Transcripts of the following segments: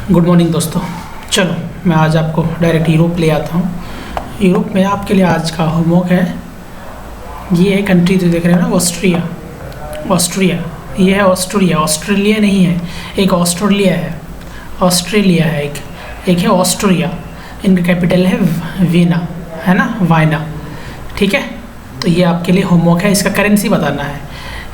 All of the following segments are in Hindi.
गुड मॉर्निंग दोस्तों। चलो मैं आज आपको डायरेक्ट यूरोप ले आता हूँ। यूरोप में आपके लिए आज का होमवर्क है, ये है कंट्री जो देख रहे हैं ना, ऑस्ट्रिया। ऑस्ट्रिया ये है ऑस्ट्रिया, ऑस्ट्रेलिया नहीं है, एक ऑस्ट्रेलिया है, ऑस्ट्रेलिया है एक है ऑस्ट्रिया। इनका कैपिटल है वीना, है ना, वाइना। ठीक है, तो ये आपके लिए होमवर्क है। इसका करेंसी बताना है,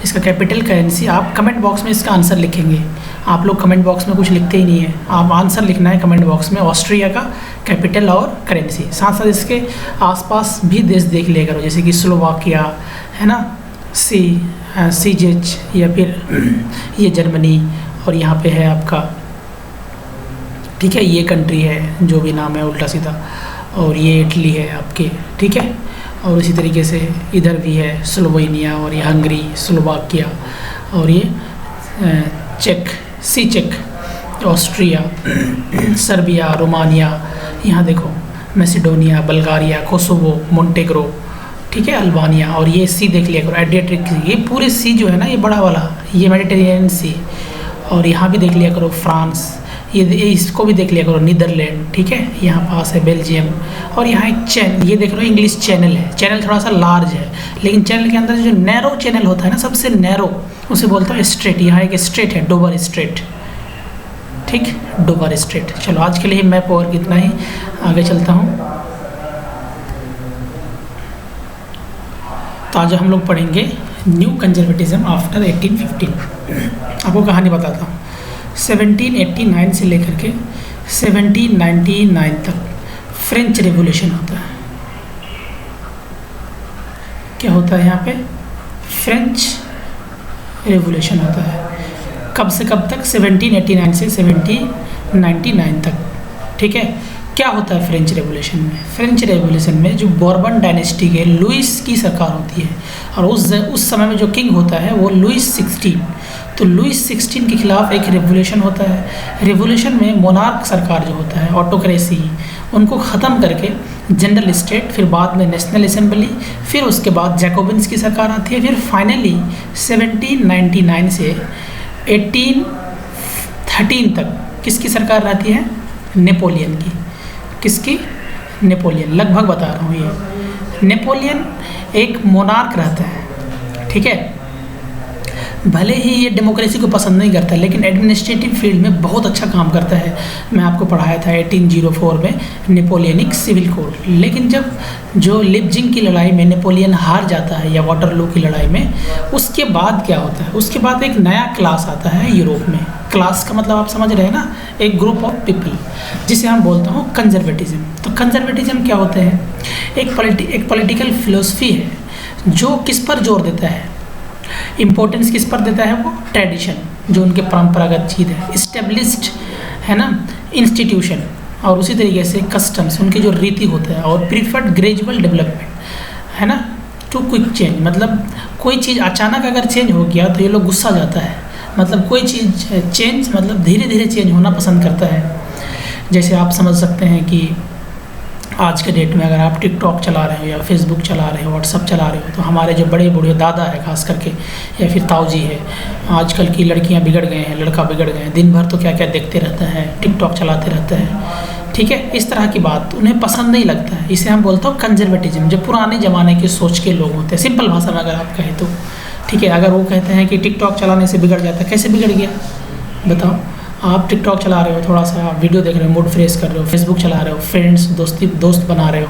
इसका कैपिटल करेंसी। आप कमेंट बॉक्स में इसका आंसर लिखेंगे। आप लोग कमेंट बॉक्स में कुछ लिखते ही नहीं है, आप आंसर लिखना है कमेंट बॉक्स में, ऑस्ट्रिया का कैपिटल और करेंसी। साथ साथ इसके आसपास भी देश देख लिया करो, जैसे कि स्लोवाकिया है ना, सीजेच, या फिर ये जर्मनी, और यहाँ पे है आपका, ठीक है, ये कंट्री है जो भी नाम है उल्टा सीधा, और ये इटली है आपके, ठीक है। और इसी तरीके से इधर भी है स्लोवेनिया, और ये हंगरी, स्लोवाकिया, और ये चेक, ऑस्ट्रिया, सर्बिया, रोमानिया, यहाँ देखो मैसिडोनिया, बल्गारिया, कोसोवो, मोंटेग्रो, ठीक है, अल्बानिया। और ये सी देख लिया करो, एड्रियाटिक सी, ये पूरे सी जो है ना, ये बड़ा वाला, ये मेडिटेरेनियन सी। और यहाँ भी देख लिया करो फ्रांस, ये इसको भी देख लिया करो, नीदरलैंड, ठीक है, यहाँ पास है बेल्जियम। और यहाँ एक ये देख लो इंग्लिश चैनल है। चैनल थोड़ा सा लार्ज है, लेकिन चैनल के अंदर जो नैरो चैनल होता है ना, सबसे नैरो, उसे बोलते हैं स्ट्रेट। यहाँ एक स्ट्रेट है, डोवर स्ट्रेट, ठीक, डोवर स्ट्रेट। चलो आज के लिए मैप और कितना ही, आगे चलता हूँ। तो आज हम लोग पढ़ेंगे न्यू कंजर्वेटिज्म आफ्टर 1815। आपको कहानी बताता हूँ। 1789 से लेकर के 1799 तक फ्रेंच रेवोल्यूशन होता है। क्या होता है यहाँ पे? फ्रेंच रेवोल्यूशन होता है। कब से कब तक? 1789 से 1799 तक, ठीक है। क्या होता है फ्रेंच रेवोल्यूशन में? फ्रेंच रेवोल्यूशन में जो बोर्बन डायनेस्टी के लुइस की सरकार होती है, और उस समय में जो किंग होता है वो लुइस 16। तो लुइस 16 के खिलाफ एक रेवोल्यूशन होता है। रेवोल्यूशन में मोनार्क सरकार जो होता है, ऑटोक्रेसी, उनको ख़त्म करके जनरल स्टेट, फिर बाद में नेशनल असेंबली, फिर उसके बाद जैकोबिन्स की सरकार आती है। फिर फाइनली 1799 से 1813 तक किसकी सरकार रहती है? नेपोलियन की। किसकी? नेपोलियन। लगभग बता रहा हूँ, ये नेपोलियन एक मोनार्क रहता है, ठीक है। भले ही ये डेमोक्रेसी को पसंद नहीं करता, लेकिन एडमिनिस्ट्रेटिव फील्ड में बहुत अच्छा काम करता है। मैं आपको पढ़ाया था 1804 में नेपोलियनिक सिविल कोड। लेकिन जब जो लिपजिंग की लड़ाई में नेपोलियन हार जाता है, या वाटरलू की लड़ाई में, उसके बाद क्या होता है? उसके बाद एक नया क्लास आता है यूरोप में। क्लास का मतलब आप समझ रहे हैं ना, एक ग्रुप ऑफ पीपल, जिसे हम बोलते हैं कंजर्वेटिज्म। तो कंजर्वेटिज्म क्या होते हैं? एक पॉलिटिकल फिलोसफी है जो किस पर जोर देता है, इम्पोर्टेंस किस पर देता है? वो ट्रेडिशन, जो उनके परंपरागत चीज़ है, इस्टेब्लिश्ड है ना इंस्टीट्यूशन, और उसी तरीके से कस्टम्स, उनके जो रीति होते हैं, और प्रीफर्ड ग्रेजुअल डेवलपमेंट, है ना, टू क्विक चेंज। मतलब कोई चीज़ अचानक अगर चेंज हो गया तो ये लोग गुस्सा जाता है। मतलब कोई चीज़ चेंज मतलब धीरे धीरे चेंज होना पसंद करता है। जैसे आप समझ सकते हैं कि आज के डेट में अगर आप टिकटॉक चला रहे हो, या फेसबुक चला रहे हो, व्हाट्सअप चला रहे हो, तो हमारे जो बड़े बूढ़े दादा है खास करके, या फिर ताऊजी है, आजकल की लड़कियां बिगड़ गए हैं, लड़का बिगड़ गए हैं, दिन भर तो क्या क्या देखते रहते हैं, टिकटॉक चलाते रहते हैं, ठीक है। इस तरह की बात उन्हें पसंद नहीं लगता है। इसे हम बोलते हो कंजर्वेटिज्म, जो पुराने ज़माने की सोच के लोग होते हैं। सिंपल भाषा में अगर आप कहें तो, ठीक है। अगर वो कहते हैं कि टिकटॉक चलाने से बिगड़ जाता है, कैसे बिगड़ गया बताओ? आप टिकटॉक चला रहे हो, थोड़ा सा वीडियो देख रहे हो, मूड फ्रेश कर रहे हो, फेसबुक चला रहे हो, फ्रेंड्स दोस्त बना रहे हो,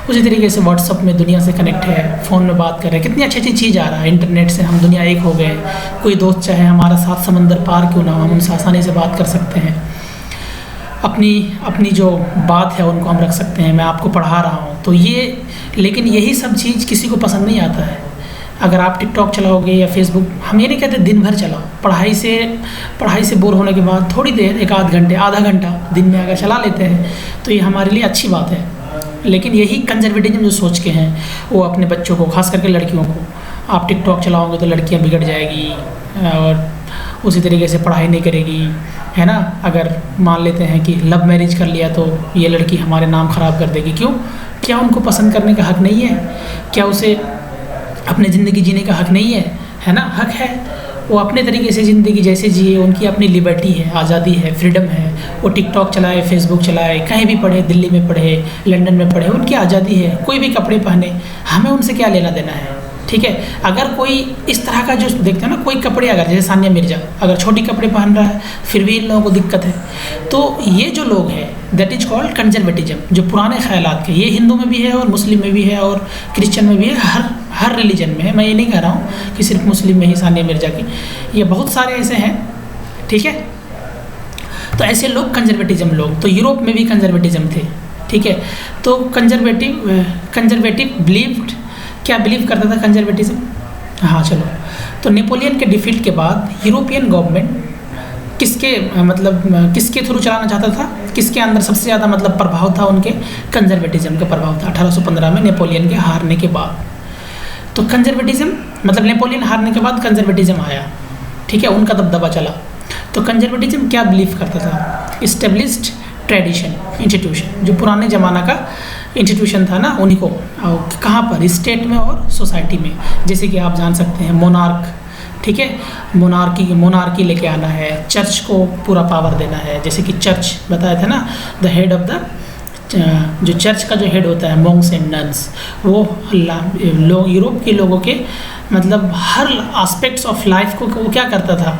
उसी तरीके से व्हाट्सअप में दुनिया से कनेक्ट है, फ़ोन में बात कर रहे हैं, कितनी अच्छी अच्छी चीज़ आ रहा है। इंटरनेट से हम दुनिया एक हो गए। कोई दोस्त चाहे हमारा 7 समंदर पार क्यों ना हो, हम उनसे आसानी से बात कर सकते हैं। अपनी जो बात है उनको हम रख सकते हैं। मैं आपको पढ़ा रहा हूँ तो ये, लेकिन यही सब चीज़ किसी को पसंद नहीं आता है। अगर आप टिकटॉक चलाओगे या फेसबुक, हम ये नहीं कहते दिन भर चलाओ, पढ़ाई से बोर होने के बाद थोड़ी देर, 1 आध घंटे, आधा घंटा दिन में अगर चला लेते हैं तो ये हमारे लिए अच्छी बात है। लेकिन यही कंजर्वेटिज्म जो सोच के हैं, वो अपने बच्चों को, खास करके लड़कियों को, आप टिकटॉक चलाओगे तो लड़कियां बिगड़ जाएगी, और उसी तरीके से पढ़ाई नहीं करेगी, है ना। अगर मान लेते हैं कि लव मैरिज कर लिया तो ये लड़की हमारे नाम ख़राब कर देगी। क्यों? क्या उनको पसंद करने का हक़ नहीं है? क्या उसे अपनी ज़िंदगी जीने का हक़ नहीं है? है ना, हक़ है। वो अपने तरीके से ज़िंदगी जैसे जिए, उनकी अपनी लिबर्टी है, आज़ादी है, फ्रीडम है। वो टिकटॉक चलाए, फेसबुक चलाए, कहीं भी पढ़े, दिल्ली में पढ़े, लंदन में पढ़े, उनकी आज़ादी है, कोई भी कपड़े पहने, हमें उनसे क्या लेना देना है, ठीक है। अगर कोई इस तरह का जो देखते हैं ना, कोई कपड़े अगर जैसे सानिया मिर्जा अगर छोटी कपड़े पहन रहा है फिर भी इन लोगों को दिक्कत है। तो ये जो लोग हैं दैट इज कॉल्ड कंजर्वेटिज्म, जो पुराने ख्यालात के, ये हिंदू में भी है और मुस्लिम में भी है और क्रिश्चियन में भी है, हर रिलीजन में है। मैं ये नहीं कह रहा हूँ कि सिर्फ मुस्लिम में ही सानिया मिर्जा की, ये बहुत सारे ऐसे हैं, ठीक है। तो ऐसे लोग कंजर्वेटिज्म लोग, तो यूरोप में भी कंजर्वेटिज्म थे, ठीक है। तो कंजर्वेटिव बिलीव्ड, क्या बिलीव करता था कंजर्वेटिज्म? हाँ चलो, तो नेपोलियन के डिफीट के बाद यूरोपियन गवर्नमेंट किसके थ्रू चलाना चाहता था, किसके अंदर सबसे ज़्यादा मतलब प्रभाव था, उनके कंजर्वेटिज्म का प्रभाव था 1815 में नेपोलियन के हारने के बाद। तो कंजर्वेटिज्म मतलब नेपोलियन हारने के बाद कंजर्वेटिज्म आया, ठीक है, उनका दबदबा चला। तो कंजर्वेटिज्म क्या बिलीव करता था? इस्टेब्लिश्ड ट्रेडिशन, इंस्टीट्यूशन, जो पुराने ज़माना का इंस्टीट्यूशन था ना, उन्हीं को कहाँ पर, स्टेट में और सोसाइटी में। जैसे कि आप जान सकते हैं मोनार्क, ठीक है, मोनार्की लेके आना है, चर्च को पूरा पावर देना है। जैसे कि चर्च बताया था ना, द हेड ऑफ द, जो चर्च का जो हेड होता है, मॉन्क्स एंड नन्स, वो लोग यूरोप के लोगों के मतलब हर एस्पेक्ट्स ऑफ लाइफ को वो क्या करता था,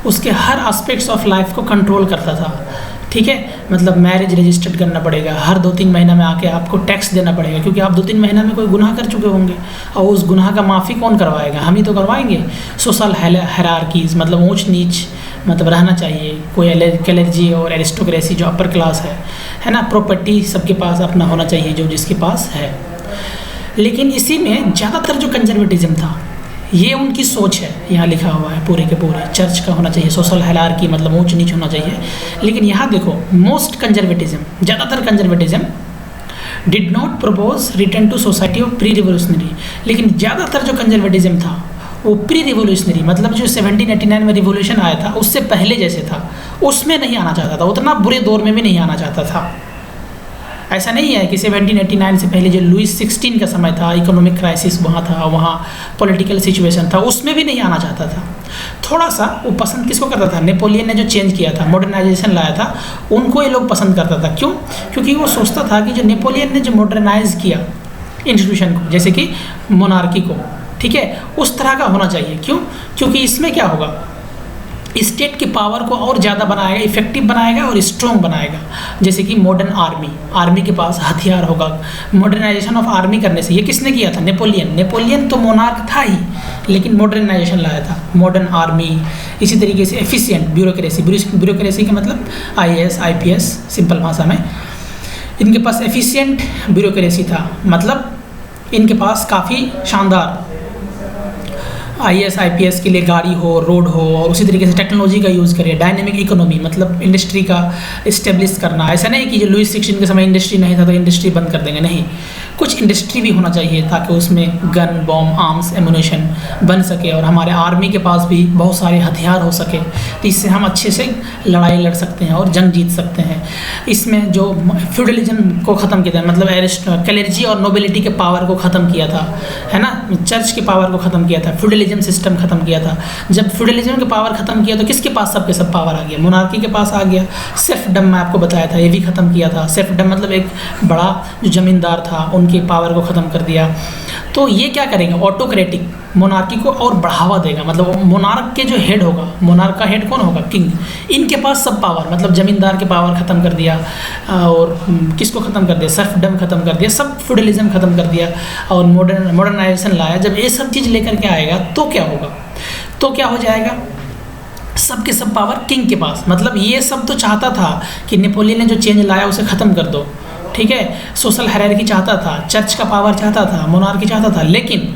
उसके हर एस्पेक्ट्स ऑफ लाइफ को कंट्रोल करता था, ठीक है। मतलब मैरिज रजिस्टर्ड करना पड़ेगा, हर 2-3 महीना में आके आपको टैक्स देना पड़ेगा, क्योंकि आप 2-3 महीना में कोई गुनाह कर चुके होंगे और उस गुनाह का माफ़ी कौन करवाएगा? हम ही तो करवाएंगे। सोशल हायरार्कीज मतलब ऊंच नीच मतलब रहना चाहिए, कोई एलर्जी और एरिस्टोक्रेसी जो अपर क्लास है ना, प्रॉपर्टी सबके पास अपना होना चाहिए जो जिसके पास है। लेकिन इसी में ज़्यादातर जो कंजर्वेटिज्म था, ये उनकी सोच है, यहाँ लिखा हुआ है पूरे के पूरे, चर्च का होना चाहिए, सोशल हायरार्की मतलब ऊंच नीच होना चाहिए। लेकिन यहाँ देखो, मोस्ट कंजर्वेटिज्म, ज़्यादातर conservatism did not propose return to society of pre revolutionary. लेकिन ज़्यादातर जो कंजर्वेटिज्म था वो प्री रिवोल्यूशनरी, मतलब जो 1789 में रिवोल्यूशन आया था उससे पहले जैसे था उसमें नहीं आना चाहता था, उतना बुरे दौर में भी नहीं आना चाहता था। ऐसा नहीं है कि 1789 से पहले जो लुईस 16 का समय था, इकोनॉमिक क्राइसिस वहाँ था, वहाँ पॉलिटिकल सिचुएशन था, उसमें भी नहीं आना चाहता था। थोड़ा सा वो पसंद किसको करता था? नेपोलियन ने जो चेंज किया था, मॉडर्नाइजेशन लाया था, उनको ये लोग पसंद करता था। क्यों? क्योंकि वो सोचता था कि जो नेपोलियन ने जो मॉडर्नाइज किया इंस्टीट्यूशन को, जैसे कि मोनार्की को, ठीक है, उस तरह का होना चाहिए। क्यों? क्योंकि इसमें क्या होगा, स्टेट की पावर को और ज़्यादा बनाएगा, इफेक्टिव बनाएगा और स्ट्रॉन्ग बनाएगा। जैसे कि मॉडर्न आर्मी के पास हथियार होगा। मॉडर्नाइजेशन ऑफ आर्मी करने से, ये किसने किया था? नेपोलियन तो मोनार्क था ही, लेकिन मॉडर्नाइजेशन लाया था, मॉडर्न आर्मी। इसी तरीके से एफिशिएंट ब्यूरोक्रेसी का मतलब IAS IPS सिंपल भाषा में, इनके पास एफिशिएंट ब्यूरोक्रेसी था, मतलब इनके पास काफ़ी शानदार IAS IPS के लिए गाड़ी हो, रोड हो, और उसी तरीके से टेक्नोलॉजी का यूज़ करिए। डायनेमिक इकोनॉमी मतलब इंडस्ट्री का इस्टेब्लिश करना। ऐसा नहीं कि जो लुईस 16 के समय इंडस्ट्री नहीं था तो इंडस्ट्री बंद कर देंगे, नहीं, कुछ इंडस्ट्री भी होना चाहिए ताकि उसमें गन, बॉम्ब, आर्म्स, एमुनेशन बन सके और हमारे आर्मी के पास भी बहुत सारे हथियार हो सके, तो इससे हम अच्छे से लड़ाई लड़ सकते हैं और जंग जीत सकते हैं। इसमें जो फ्यूडलिज्म को ख़त्म किया था, मतलब क्लेर्जी और नोबिलिटी के पावर को ख़त्म किया था, है ना, चर्च के पावर को ख़त्म किया था, फ्यूडलिज्म सिस्टम खत्म किया था। जब फ्यूडलिज्म के पावर खत्म किया तो किसके पास सबके सब पावर आ गया? मोनार्की के पास आ गया। सेल्फडम मैं आपको बताया था, ये भी खत्म किया था। सेल्फडम मतलब एक बड़ा जो जमींदार था उनके पावर को ख़त्म कर दिया। तो ये क्या करेंगे? ऑटोक्रेटिक मोनार्की को और बढ़ावा देगा। मतलब मोनार्क के जो हेड होगा, मोनार्क का हेड कौन होगा? किंग। इनके पास सब पावर, मतलब जमींदार के पावर ख़त्म कर दिया और किसको ख़त्म कर दिया? सर्फडम ख़त्म कर दिया, सब फ्यूडलिज्म ख़त्म कर दिया और मॉडर्नाइजेशन लाया। जब ये सब चीज़ लेकर के आएगा तो क्या होगा? तो क्या हो जाएगा? सब के सब पावर किंग के पास। मतलब ये सब तो चाहता था कि नेपोलियन ने जो चेंज लाया उसे ख़त्म कर दो, ठीक है। सोशल हायरार्की चाहता था, चर्च का पावर चाहता था, मोनार्की चाहता था, लेकिन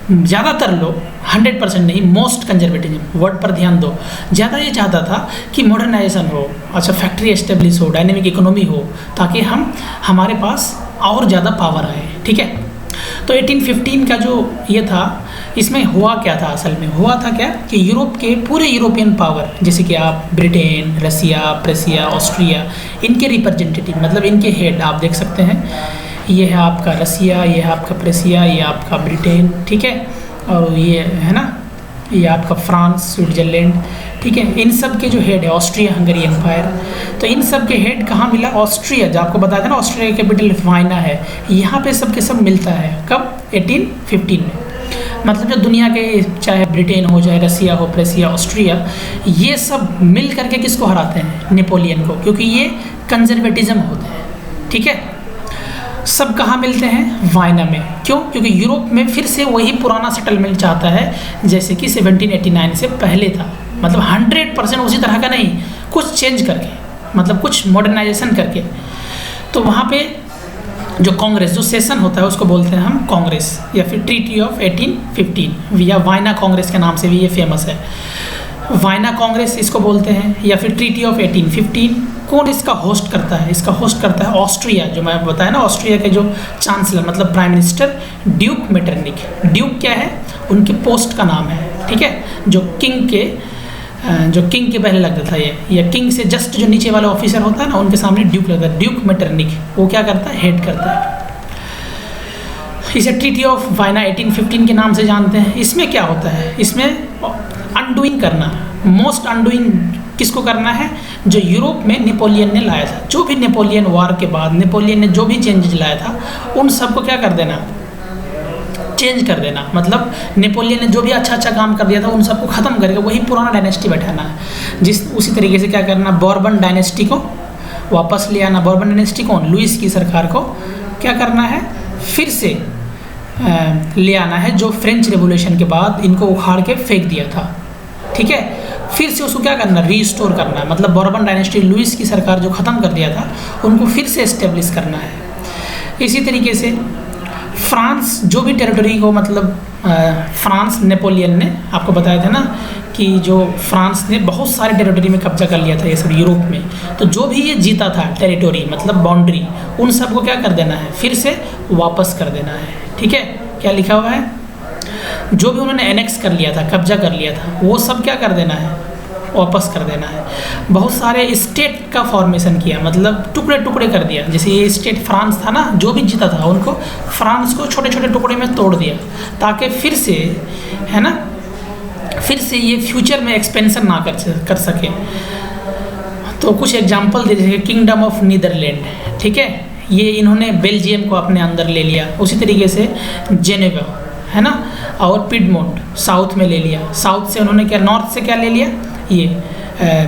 ज़्यादातर लोग 100% नहीं, मोस्ट कंजर्वेटिज्म वर्ड पर ध्यान दो, ज़्यादा ये चाहता था कि मॉडर्नाइजेशन हो, अच्छा फैक्ट्री एस्टेब्लिश हो, डायनेमिक इकोनॉमी हो, ताकि हमारे पास और ज़्यादा पावर आए, ठीक है। तो 1815 का जो ये था, इसमें हुआ क्या था? असल में हुआ था क्या कि यूरोप के पूरे यूरोपियन पावर, जैसे कि आप ब्रिटेन, रसिया, प्रेसिया, ऑस्ट्रिया, इनके रिप्रेजेंटेटिव मतलब इनके हेड आप देख सकते हैं। ये है आपका रसिया, ये है आपका प्रेसिया, ये आपका ब्रिटेन, ठीक है, और ये है ना ये आपका फ्रांस, स्विट्जरलैंड, ठीक है, इन सब के जो हेड है, ऑस्ट्रिया हंगरी एम्पायर, तो इन सब के हेड कहाँ मिला? ऑस्ट्रिया, जो आपको बताया था ना ऑस्ट्रिया की कैपिटल वाइना है, यहाँ पे सब के सब मिलता है। कब? 1815 में। मतलब जो दुनिया के, चाहे ब्रिटेन हो, चाहे रसिया हो, प्रेसिया, ऑस्ट्रिया, ये सब मिल करके किसको हराते हैं? नेपोलियन को, क्योंकि ये कंजर्वेटिज्म होते हैं, ठीक है। सब कहाँ मिलते हैं? वाइना में। क्यों? क्योंकि यूरोप में फिर से वही पुराना सेटलमेंट चाहता है जैसे कि 1789 से पहले था, मतलब 100% उसी तरह का नहीं, कुछ चेंज करके, मतलब कुछ मॉडर्नाइजेशन करके। तो वहाँ पे जो कांग्रेस, जो सेशन होता है उसको बोलते हैं हम कांग्रेस, या फिर ट्रीटी ऑफ 1815, या वाइना कांग्रेस के नाम से भी ये फेमस है। वाइना कांग्रेस इसको बोलते हैं, या फिर ट्रीटी ऑफ 1815। कौन इसका होस्ट करता है? इसका होस्ट करता है ऑस्ट्रिया, जो मैं बताया ना, ऑस्ट्रिया के जो चांसलर, मतलब prime minister Duke Metternich. Duke क्या है? उनके पोस्ट का नाम है, ठीक है, जो किंग के पहले लगता था ये, या किंग से जस्ट जो नीचे वाला ऑफिसर होता है ना, उनके सामने ड्यूक लगता है। ड्यूक मेटरनिक वो क्या करता है? हेड करता है। इसे ट्रीटी ऑफ वाइना 1815 के नाम से जानते हैं। इसमें क्या होता है? इसमें अनडूइंग करना, मोस्ट अनडूइंग किसको करना है? जो यूरोप में नेपोलियन ने लाया था, जो भी नेपोलियन वार के बाद नेपोलियन ने जो भी चेंजेज लाया था, उन सबको क्या कर देना? चेंज कर देना। मतलब नेपोलियन ने जो भी अच्छा काम कर दिया था, उन सबको ख़त्म करके वही पुराना डायनेस्टी बैठाना है। उसी तरीके से क्या करना? बॉर्बन डायनेस्टी को वापस ले आना। बॉर्बन डायनेस्टी कौन? लुइस की सरकार को क्या करना है? फिर से ले आना है, जो फ्रेंच रेवोल्यूशन के बाद इनको उखाड़ के फेंक दिया था, ठीक है। फिर से उसको क्या करना? रीस्टोर करना है। मतलब बॉर्बन डायनेस्टी, लुइस की सरकार जो ख़त्म कर दिया था, उनको फिर से इस्टेब्लिश करना है। इसी तरीके से फ्रांस, जो भी टेरिटरी को, मतलब फ्रांस, नेपोलियन ने आपको बताया था ना कि जो फ्रांस ने बहुत सारे टेरिटरी में कब्जा कर लिया था, ये सब यूरोप में, तो जो भी ये जीता था टेरिटरी, मतलब बाउंड्री, उन सबको क्या कर देना है? फिर से वापस कर देना है, ठीक है। क्या लिखा हुआ है? जो भी उन्होंने एनेक्स कर लिया था, कब्जा कर लिया था, वो सब क्या कर देना है? वापस कर देना है। बहुत सारे स्टेट का फॉर्मेशन किया, मतलब टुकड़े टुकड़े कर दिया। जैसे ये स्टेट फ्रांस था ना, जो भी जीता था उनको, फ्रांस को छोटे छोटे टुकड़े में तोड़ दिया, ताकि फिर से, है ना, फिर से ये फ्यूचर में एक्सपेंशन ना कर सके। तो कुछ एग्जांपल दे दीजिए। किंगडम ऑफ नीदरलैंड, ठीक है, ये इन्होंने बेल्जियम को अपने अंदर ले लिया। उसी तरीके से जेनेवा, है ना, और पिडमोंट साउथ में ले लिया। साउथ से उन्होंने क्या, नॉर्थ से क्या ले लिया? ये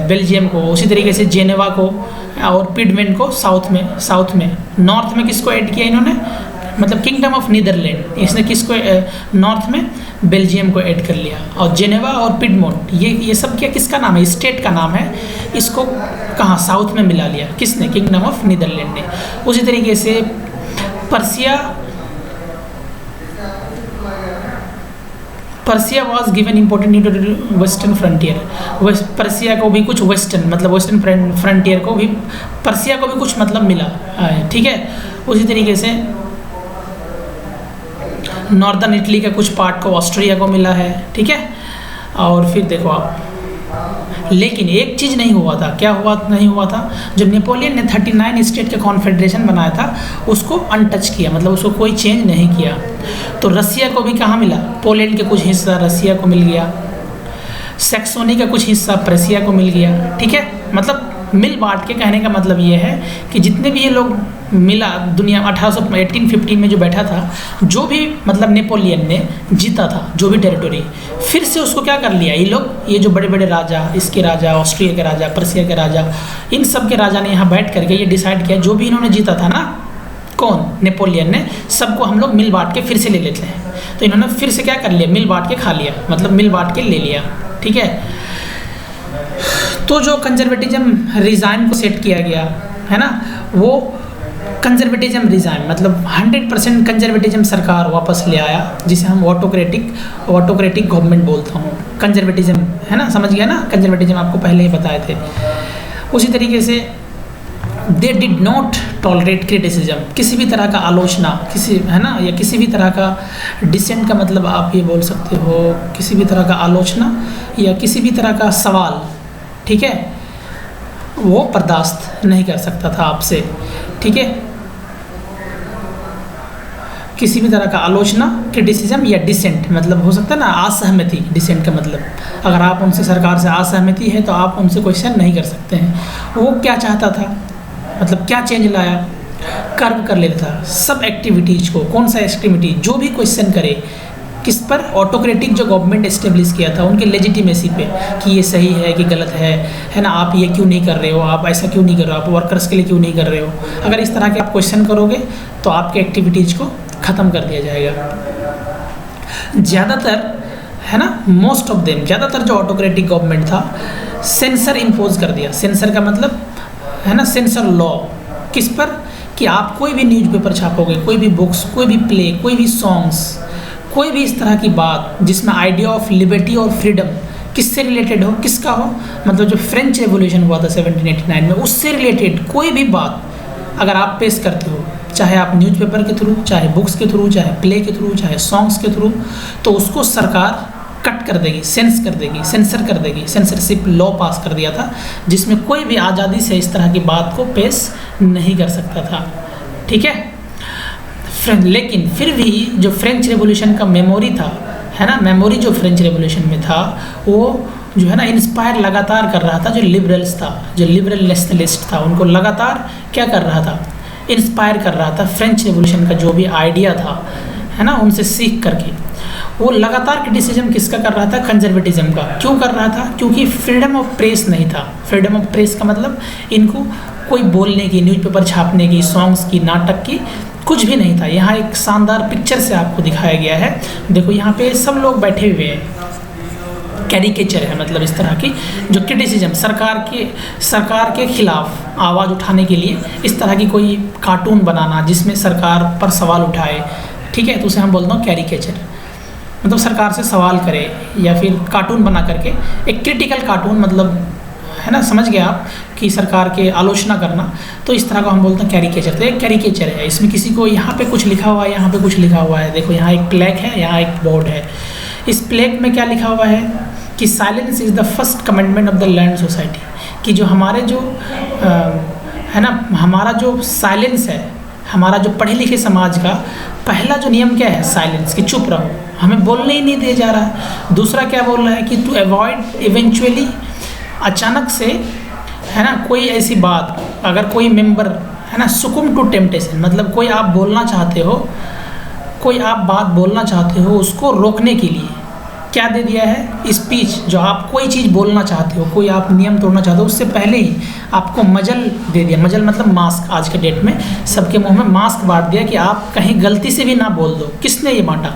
बेल्जियम को। उसी तरीके से जेनेवा को और पिडमेंट को साउथ में। नॉर्थ में किसको ऐड किया इन्होंने? मतलब किंगडम ऑफ नीदरलैंड, इसने किसको नॉर्थ में? बेल्जियम को ऐड कर लिया। और जेनेवा और पिडमोंट, ये सब क्या, किसका नाम है? स्टेट का नाम है। इसको कहाँ? साउथ में मिला लिया। किसने? किंगडम ऑफ नीदरलैंड ने। उसी तरीके से Persia was given important western frontier. Persia को भी कुछ वेस्टर्न, मतलब वेस्टर्न फ्रंटियर को भी, पर्सिया को भी कुछ मतलब मिला, ठीक है। उसी तरीके से नॉर्दर्न इटली का कुछ पार्ट को ऑस्ट्रिया को मिला है, ठीक है। और फिर देखो आप, लेकिन एक चीज़ नहीं हुआ था। क्या नहीं हुआ था? जो नेपोलियन ने 39 स्टेट का कॉन्फेडरेशन बनाया था, उसको अनटच किया, मतलब उसको कोई चेंज नहीं किया। तो रसिया को भी कहाँ मिला? पोलैंड के कुछ हिस्सा रसिया को मिल गया, सैक्सोनी का कुछ हिस्सा प्रेसिया को मिल गया, ठीक है। मतलब मिल बांट के, कहने का मतलब ये है कि जितने भी ये लोग मिला दुनिया 1815 में जो बैठा था, जो भी मतलब नेपोलियन ने जीता था, जो भी टेरिटरी, फिर से उसको क्या कर लिया ये लोग, ये जो बड़े बड़े राजा, इसके राजा, ऑस्ट्रिया के राजा, पर्सिया के राजा, इन सब के राजा ने यहाँ बैठ करके ये डिसाइड किया, जो भी इन्होंने जीता था ना, कौन? नेपोलियन ने, सबको हम लोग मिल बांट के फिर से ले लेते हैं। तो इन्होंने फिर से क्या कर लिया? मिल बांट के खा लिया, मतलब मिल बांट के ले लिया, ठीक है। तो जो कंजर्वेटिज्म रिजाइम को सेट किया गया है ना, वो कंजर्वेटिज्म रिजाइम मतलब 100% कंजर्वेटिज्म सरकार वापस ले आया, जिसे हम ऑटोक्रेटिक गवर्नमेंट बोलता हूँ। कंजर्वेटिज्म, है ना, समझ गया ना, कंजर्वेटिज्म आपको पहले ही बताए थे। उसी तरीके से दे डिड नॉट टॉलरेट क्रिटिसिज्म, किसी भी तरह का आलोचना, किसी, है ना, या किसी भी तरह का डिसेंट का मतलब आप ये बोल सकते हो, किसी भी तरह का आलोचना या किसी भी तरह का सवाल, ठीक है, वो बर्दाश्त नहीं कर सकता था आपसे, ठीक है। किसी भी तरह का आलोचना, क्रिटिसिज्म या डिसेंट, मतलब हो सकता है ना असहमति, डिसेंट का मतलब अगर आप उनसे सरकार से असहमति है तो आप उनसे क्वेश्चन नहीं कर सकते हैं। वो क्या चाहता था, मतलब क्या चेंज लाया, कर्व कर लेता था सब एक्टिविटीज़ को। कौन सा एक्टिविटी, जो भी क्वेश्चन करे किस पर, ऑटोक्रेटिक जो गवर्नमेंट एस्टेब्लिश किया था उनके लेजिटिमेसी पे कि ये सही है कि गलत है ना, आप ये क्यों नहीं कर रहे हो, आप ऐसा क्यों नहीं कर रहे हो, आप वर्कर्स के लिए क्यों नहीं कर रहे हो। अगर इस तरह के आप क्वेश्चन करोगे तो आपके एक्टिविटीज़ को ख़त्म कर दिया जाएगा। ज़्यादातर है ना, मोस्ट ऑफ देम, ज़्यादातर जो ऑटोक्रेटिक गवर्नमेंट था सेंसर इम्पोज कर दिया। सेंसर का मतलब है ना सेंसर लॉ, किस पर, कि आप कोई भी न्यूज़पेपर छापोगे, कोई भी बुक्स, कोई भी प्ले, कोई भी सॉन्ग्स, कोई भी इस तरह की बात जिसमें आइडिया ऑफ लिबर्टी और फ्रीडम किससे रिलेटेड हो, किसका हो, मतलब जो फ्रेंच रेवोल्यूशन हुआ था 1789 में उससे रिलेटेड कोई भी बात अगर आप पेश करते हो, चाहे आप न्यूज़पेपर के थ्रू, चाहे बुक्स के थ्रू, चाहे प्ले के थ्रू, चाहे सॉन्ग्स के थ्रू, तो उसको सरकार कट कर देगी, सेंस कर देगी, सेंसर कर देगी। सेंसरशिप लॉ पास कर दिया था जिसमें कोई भी आज़ादी से इस तरह की बात को पेश नहीं कर सकता था। ठीक है, लेकिन फिर भी जो फ्रेंच रेवोल्यूशन का मेमोरी था, है ना, मेमोरी जो फ्रेंच रेवोल्यूशन में था वो जो है ना इंस्पायर लगातार कर रहा था जो लिबरल्स था, जो लिबरल नेशनलिस्ट था, उनको लगातार क्या कर रहा था, इंस्पायर कर रहा था फ्रेंच रेवोल्यूशन का जो भी आइडिया था, है ना, उनसे सीख करके। वो लगातार क्रिटिसिज्म किसका कर रहा था, कंजर्वेटिज्म का। क्यों कर रहा था, क्योंकि फ्रीडम ऑफ प्रेस नहीं था। फ्रीडम ऑफ प्रेस का मतलब इनको कोई बोलने की, न्यूज़पेपर छापने की, सॉन्ग्स की, नाटक की कुछ भी नहीं था। यहाँ एक शानदार पिक्चर से आपको दिखाया गया है, देखो यहाँ पे सब लोग बैठे हुए हैं, कैरिकेचर है, मतलब इस तरह की जो क्रिटिसिज्म सरकार के खिलाफ आवाज़ उठाने के लिए इस तरह की कोई कार्टून बनाना जिसमें सरकार पर सवाल उठाए, ठीक है, तो उसे हम बोलते हैं कैरिकेचर, मतलब सरकार से सवाल करे या फिर कार्टून बना करके एक क्रिटिकल कार्टून, मतलब है ना, समझ गए आप कि सरकार के आलोचना करना, तो इस तरह को हम बोलते हैं कैरिकेचर। तो एक कैरिकेचर है, इसमें किसी को यहाँ पे कुछ लिखा हुआ है, यहाँ पे कुछ लिखा हुआ है, देखो यहाँ एक प्लेक है, यहाँ एक बोर्ड है। इस प्लेक में क्या लिखा हुआ है कि silence is the first commandment of the learn society, कि जो हमारे जो है ना, हमारा जो साइलेंस है, हमारा जो पढ़े लिखे समाज का पहला जो नियम क्या है, साइलेंस, कि चुप रहो, हमें बोलने ही नहीं दिया जा रहा है। दूसरा क्या बोल रहा है कि टू अवॉइड इवेंचुअली, अचानक से है ना कोई ऐसी बात, अगर कोई मेंबर है ना सुकुम टू टेम्पटेशन, मतलब कोई आप बोलना चाहते हो, कोई आप बात बोलना चाहते हो, उसको रोकने के लिए क्या दे दिया है, स्पीच। जो आप कोई चीज़ बोलना चाहते हो, कोई आप नियम तोड़ना चाहते हो, उससे पहले ही आपको मजल दे दिया। मजल मतलब मास्क, आज के डेट में सबके मुंह में मास्क बांट दिया कि आप कहीं गलती से भी ना बोल दो। किसने ये बांटा,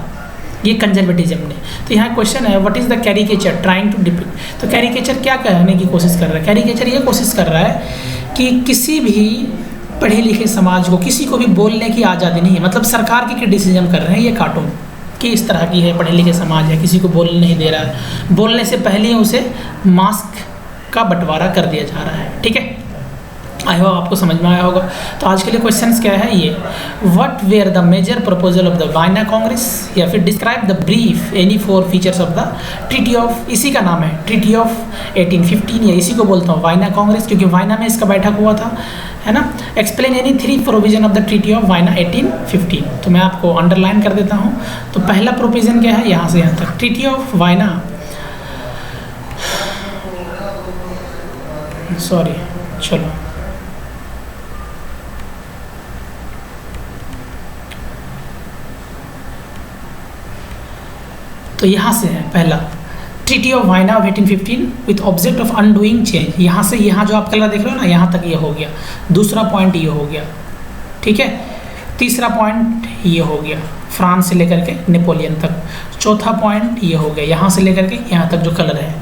ये कंजर्वेटिज्म ने। तो यहाँ क्वेश्चन है, what is the caricature trying to depict. तो कैरिकेचर क्या कहने की कोशिश कर रहा है, कैरिकेचर ये कोशिश कर रहा है कि किसी भी पढ़े लिखे समाज को, किसी को भी बोलने की आज़ादी नहीं है, मतलब सरकार की क्रिटिसिज्म कर रहे हैं ये कार्टून कि इस तरह की है, पढ़े लिखे समाज है, किसी को बोलने नहीं दे रहा है, बोलने से पहले ही उसे मास्क का बंटवारा कर दिया जा रहा है। ठीक है, आई होप आपको समझ में आया होगा। तो आज के लिए क्वेश्चंस क्या है ये, what were the major proposal of the Vienna congress, या फिर describe the brief any 4 features of the treaty of, इसी का नाम है ट्रीटी ऑफ 1815, या इसी को बोलता हूँ वाइना कांग्रेस क्योंकि वाइना में इसका बैठक हुआ था, है ना। Explain any 3 provision of the treaty of Vienna 1815, तो मैं आपको अंडरलाइन कर देता हूँ। तो पहला प्रोविजन क्या है, यहाँ से यहाँ तक, ट्रीटी ऑफ वाइना, सॉरी चलो, तो यहाँ से है पहला, treaty of Vienna of 1815 with object of undoing change. यहाँ से यहाँ जो आप कलर देख रहे हो ना, यहाँ तक ये हो गया, दूसरा पॉइंट ये हो गया, ठीक है, तीसरा पॉइंट ये हो गया फ्रांस से लेकर के नेपोलियन तक, चौथा पॉइंट ये हो गया यहाँ से लेकर के यहाँ तक जो कलर है,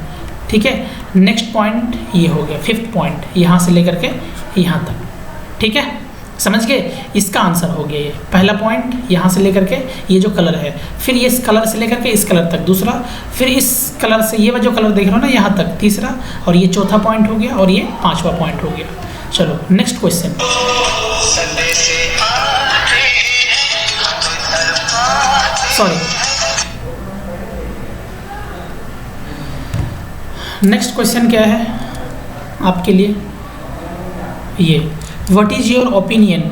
ठीक है। नेक्स्ट पॉइंट ये हो गया, 5th पॉइंट यहाँ से लेकर के यहाँ तक, ठीक है, समझ गए। इसका आंसर हो गया ये पहला पॉइंट, यहाँ से लेकर के ये जो कलर है, फिर ये इस कलर से लेकर के इस कलर तक दूसरा, फिर इस कलर से ये जो कलर देख रहे हो ना यहाँ तक तीसरा, और ये चौथा पॉइंट हो गया, और ये 5वां पॉइंट हो गया। चलो next question, sorry, next question क्या है आपके लिए, ये what is your opinion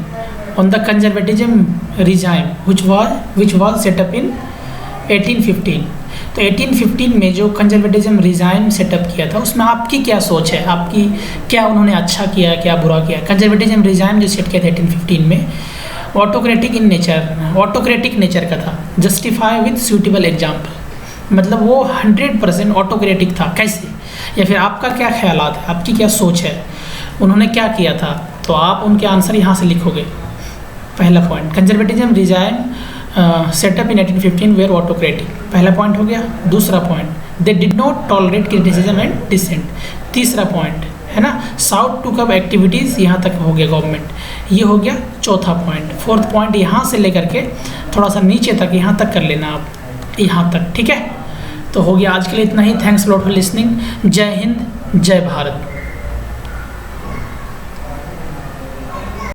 on the conservatism regime which was set up in 1815। तो 1815 में जो कंजर्वेटिज्म रिजाइम सेटअप किया था उसमें आपकी क्या सोच है, आपकी क्या उन्होंने अच्छा किया क्या बुरा किया? कंजर्वेटिज्म रिजाइम जो सेट किया था 1815 में ऑटोक्रेटिक नेचर का था। जस्टिफाई विद सूटेबल एग्जाम्पल, मतलब वो 100% ऑटोक्रेटिक था। कैसे, या फिर आपका क्या ख्यालात है, आपकी क्या सोच है, उन्होंने क्या किया था? तो आप उनके आंसर यहाँ से लिखोगे। पहला point, conservatism regime set up in 1815 where autocratic, पहला पॉइंट हो गया। दूसरा point, they did not tolerate criticism and dissent, तीसरा पॉइंट है ना। साउथ टू कब एक्टिविटीज़, यहाँ तक हो गया गवर्नमेंट, ये हो गया चौथा पॉइंट। फोर्थ पॉइंट यहाँ से लेकर के थोड़ा सा नीचे तक, यहाँ तक कर लेना आप, यहाँ तक, ठीक है। तो हो गया आज के लिए इतना ही। Thanks lot for listening. जय हिंद, जय भारत।